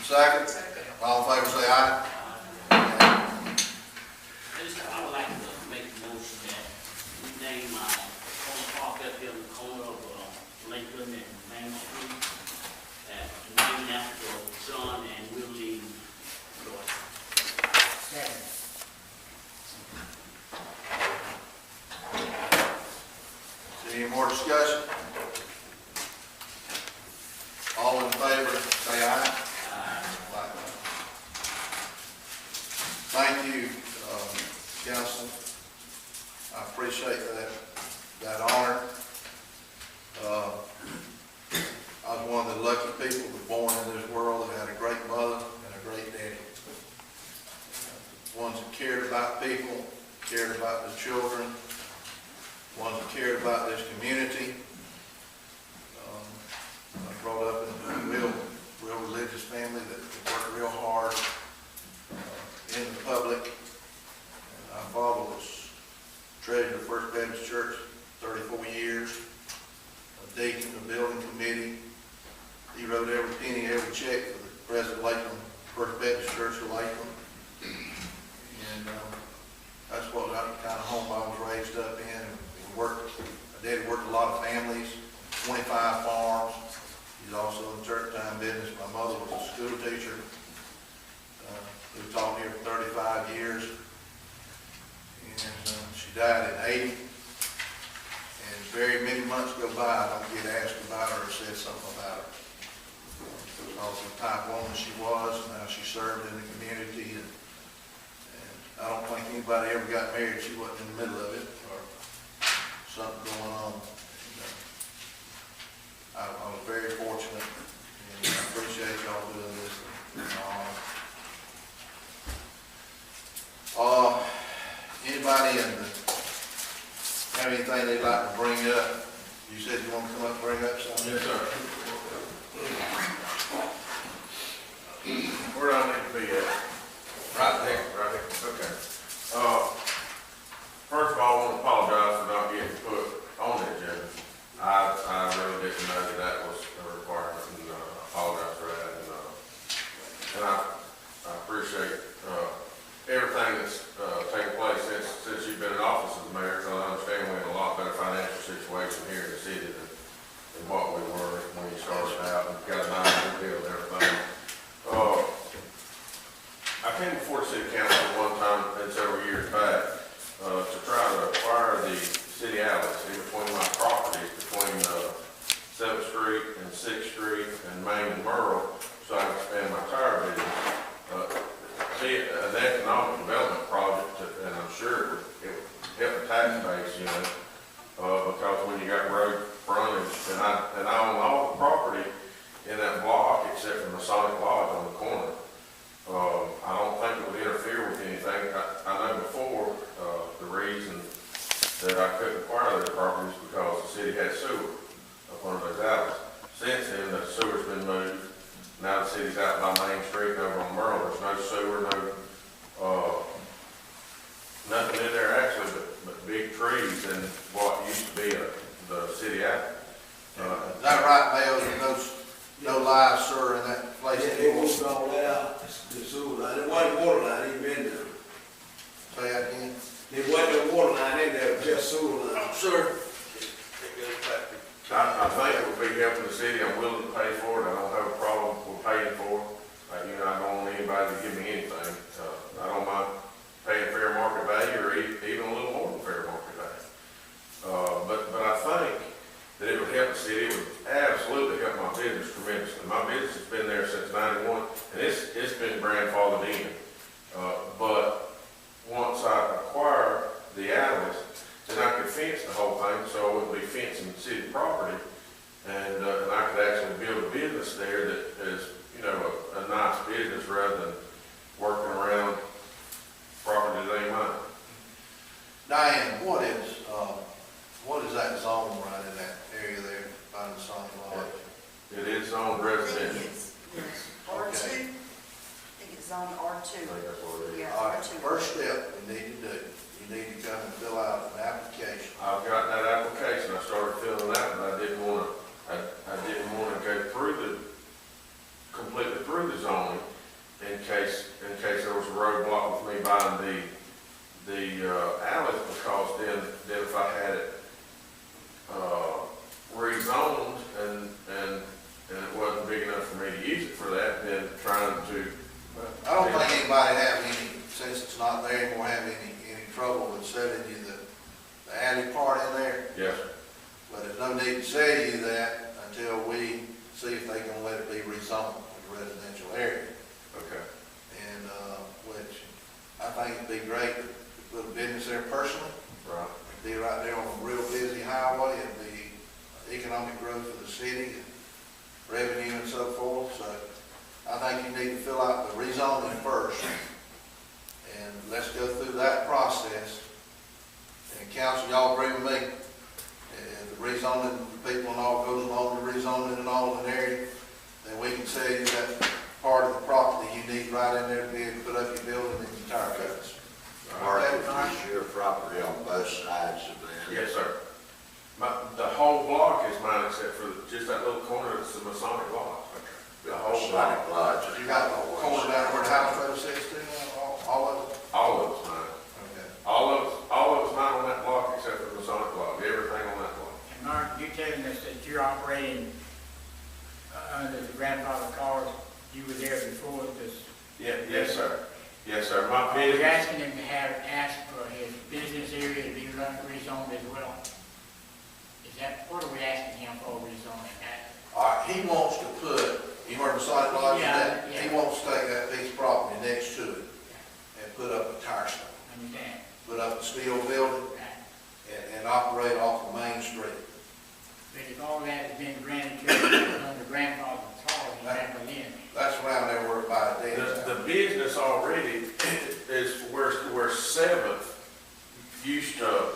Second. All in favor say aye. I would like to make a motion that we name corner park up here on the corner of Lakeland and Main Street, named after John and Willie Lloyd. Any more discussion? All in favor say aye. Thank you, Council. I appreciate that honor. I was one of the lucky people that were born in this world that had a great mother and a great daddy. Ones that cared about people, cared about the children, ones that cared about this community. I brought up in a real religious family that worked real hard in the public. And my father was treasurer of First Baptist Church 34 years, a deacon of the building committee. He wrote every penny, every check for the president of Lakeland, First Baptist Church of Lakeland. And that's what kind of home I was raised up in. My dad worked a lot of families, 25 farms. He's also in the church time business. My mother was a school teacher. Who taught here for 35 years, and she died in 80, and very many months go by, I don't get asked about her or said something about her. Because of the type of woman she was, and how she served in the community, and I don't think anybody ever got married, she wasn't in the middle of it, or something going on. I was very fortunate, and I appreciate y'all doing this. Anybody have anything they'd like to bring up? You said you want to come up and bring up something? Yes, sir. Where do I need to be at? Right there, right there. Okay. First of all, I want to apologize for not getting put on the agenda. I really didn't know that was a requirement, and I apologize for that. And I appreciate everything that's taken place since you've been in office as mayor, because I understand we're in a lot better financial situation here in the city than what we were when you started out, and got a nice new deal and everything. I came before the city council one time and several years back to try to acquire the city outlets in between my properties, between 7th Street and 6th Street and Main and Merle, so I can expand my tire business. Be it an economic development project, and I'm sure it would help the tax base, because when you got road frontage, and I own all the property in that block except for Masonic Lodge on the corner. I don't think it would interfere with anything. I know before the reason that I couldn't acquire those properties because the city had sewer up under those alleys. Since then, the sewer's been moved. Now the city's out by Main Street and over on Merle. There's no sewer, nothing in there actually but big trees and what used to be the city outlet. Is that right, Mel? No live sewer in that place? Yeah, it was all out, the sewer line. It wasn't water line even in there. Say that again? There wasn't no water line in there, it was just sewer line. Sir. I think it would be helping the city. I'm willing to pay for it. I don't have a problem with paying for it. I don't want anybody to give me anything. I don't mind paying fair market value or even a little more than fair market value. But I think that it would help the city. It would absolutely help my business tremendously. My business has been there since '91, and it's been grandfathered in. But once I acquire the alleys, then I could fence the whole thing, so it would be fencing city property, and I could actually build a business there that is, a nice business rather than working around property that ain't mine. Diane, what is that zone right in that area there by the Masonic Lodge? It is zoned residential. It's R2. I think it's zone R2. I think that's what it is. Yeah, All right, R2. first step we need to do, you need to come and fill out an application. I've got that application. I started filling it out, but I didn't want to go completely through the zoning case there was a roadblock with me buying the alley, because then if I had it rezoned and it wasn't big enough for me to use it for that, then trying to. I don't think anybody have any, since it's not there anymore, have any trouble with selling you the alley part in there. Yes. But there's no need to sell you that until we see if they can let it be rezoned in a residential area. Okay. And, which I think it'd be great to put a business there personally. Right. It'd be right there on a real busy highway. It'd be economic growth for the city, revenue and so forth. So I think you need to fill out the rezoning first. And let's go through that process. And council, y'all agree with me? If the rezoning, the people and all goes along the rezoning and all in the area, then we can sell you that part of the property you need right in there to be able to put up your building and your tire cuts. Mark, is your property on both sides of that? Yes, sir. The whole block is mine except for just that little corner that's the Masonic Lodge. The whole Masonic block. Lodge. You got the corner down where the house road sits to, all of it? All of it's mine. Okay. All of it's mine on that block except for the Masonic Lodge. Everything on that block. And Mark, you telling us that you're operating under the grandfather cars, you were there before this? Yes, sir. Yes, sir. My Are you business. asking him to ask for his business area to be rezoned as well? Is that, what are we asking him for rezoning? All right, he wants to put, you heard the site lodge, Yeah, he yeah. wants to take that piece of property next to it and put up a tire store, Understand? put up a steel building Right. and operate off of Main Street. But if all that has been granted to him under grandfather's cars, he never in. That's around there where by the The business already is where Seventh used to.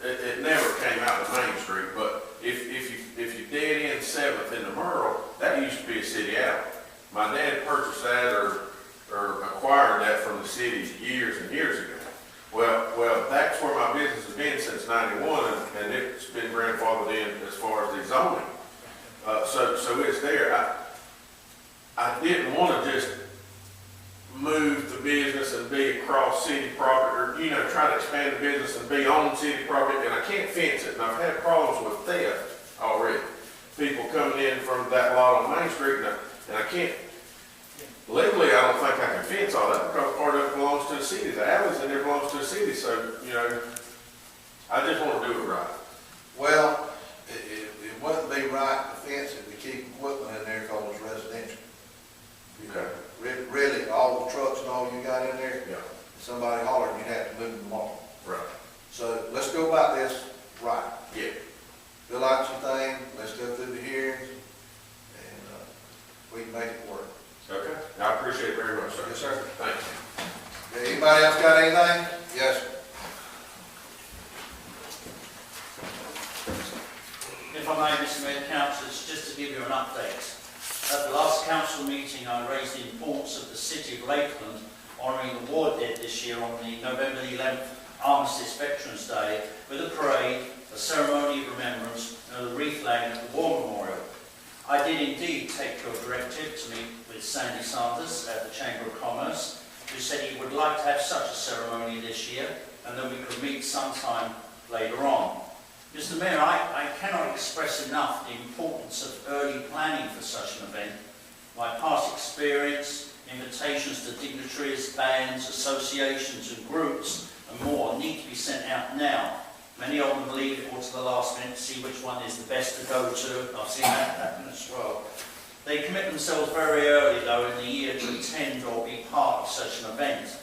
It never came out of Main Street, but if you dead end Seventh in the Merle, that used to be a city alley. My dad purchased that or acquired that from the city years and years ago. Well, that's where my business has been since '91, and it's been grandfathered in as far as the zoning. So it's there. I didn't want to just move the business and be across city property, or, try to expand the business and be on city property, and I can't fence it. And I've had problems with theft already. People coming in from that lot on Main Street, and I can't, legally, I don't think I can fence all that because part of it belongs to the city. The alleys in there belongs to the city, so, I just want to do it right. Well, it wouldn't be right to fence it to keep equipment in there because it's residential. Okay. Really, all the trucks and all you got in there, Yeah. if somebody hollered, you'd have to move them all. Right. So let's go about this right. Yeah. Fill out your thing, let's go through the hearings, and we can make it work. Okay. I appreciate it very much, sir. Yes, sir. Thank you. Okay, anybody else got anything? Yes, sir. If I may, Mr. Mayor, councillors, just to give you an update. At the last council meeting, I raised the importance of the City of Lakeland honouring the war dead this year on the November the 11th Armistice Veterans Day with a parade, a ceremony of remembrance and a wreath laying at the War Memorial. I did indeed take your directive to meet with Sandy Sanders at the Chamber of Commerce, who said he would like to have such a ceremony this year and then we could meet sometime later on. Mr. Mayor, I cannot express enough the importance of early planning for such an event. My past experience, invitations to dignitaries, bands, associations and groups and more need to be sent out now. Many of them leave it all to the last minute to see which one is the best to go to. I've seen that happen as well. They commit themselves very early though in the year to attend or be part of such an event.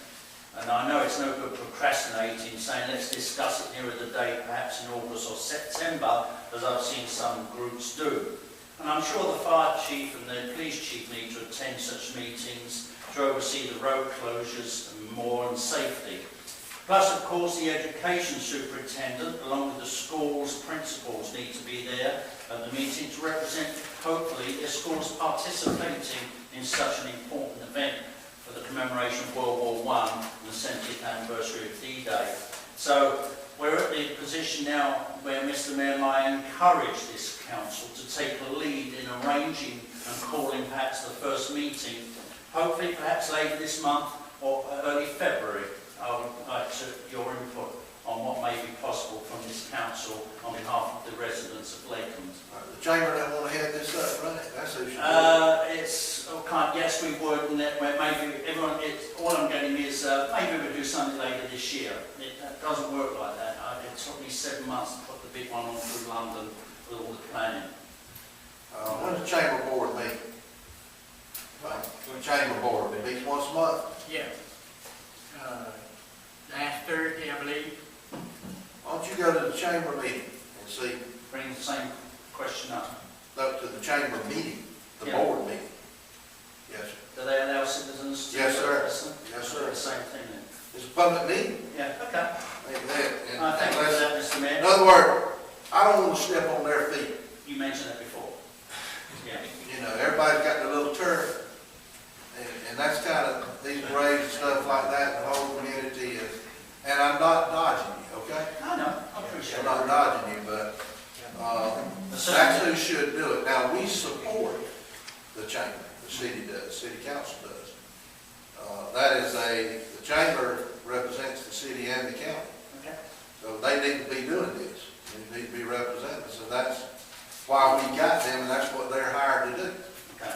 And I know it's no good procrastinating, saying let's discuss it nearer the date, perhaps in August or September, as I've seen some groups do. And I'm sure the fire chief and the police chief need to attend such meetings to oversee the road closures and more and safety. Plus, of course, the education superintendent, along with the school's principals, need to be there at the meeting to represent, hopefully, their schools participating in such an important event for the commemoration of World War I and the 70th anniversary of D-Day. So we're at the position now where Mr. Mayor might encourage this council to take the lead in arranging and calling perhaps the first meeting hopefully perhaps later this month or early February, I would like your input on what may be possible from this council on behalf of the residents of Lakeland. The chamber don't want to head this up, right? That's who should do it. It's all kind, yes, we would, and that maybe everyone, all I'm getting is maybe we'll do something later this year. It doesn't work like that. It took me 7 months to put the big one on through London with all the planning. When's the chamber board meet? The chamber board, it meets once a month. Yeah. Last Thursday, I believe. Why don't you go to the chamber meeting and see, Bring the same question up. up to the chamber meeting, the Yeah. board meeting? Yes, sir. Do they allow citizens to Yes, sir. listen? Yes, sir. The same thing then. It's a public meeting. Yeah, okay. Maybe that. And Thank you for unless- that, Mr. Mayor. In other words, I don't want to step on their feet. You mentioned that before. Yeah. You know, everybody's got their little turf. And that's kind of, these parades and stuff like that, the whole community is, and I'm not dodging you, okay? I know, I appreciate I'm it. not dodging you, but, that's who should do it. Now, we support the chamber, the city does, city council does. The chamber represents the city and the county. Okay. So they need to be doing this. They need to be represented. So that's why we got them, and that's what they're hired to do. Okay.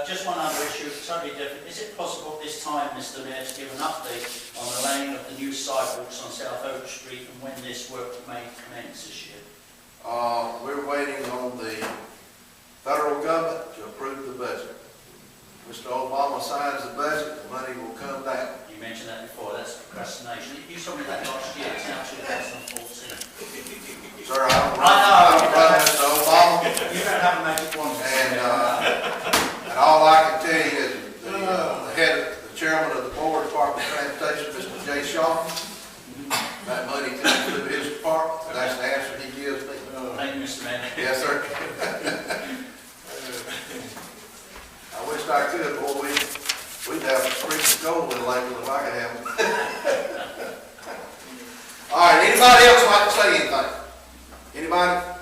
Just one other issue, totally different. Is it possible at this time, Mr. Mayor, to give an update on the laying of the new sidewalks on South Oak Street and when this work may commence this year? We're waiting on the federal government to approve the budget. Mr. Obama signs the budget, the money will come down. You mentioned that before, that's procrastination. You told me that last year, it's now 2014. Sir, I don't I know. run Mr. Obama, You don't have a magic wand. and all I can tell you is the chairman of the board, Department of Transportation, Mr. Jay Shaw, that money comes through his department, that's the answer he gives me. Thank you, Mr. Mayor. Yes, sir. I wish I could, boy, we'd have streets of gold in Lakeland if I could have them. All right, anybody else like to say anything? Anybody?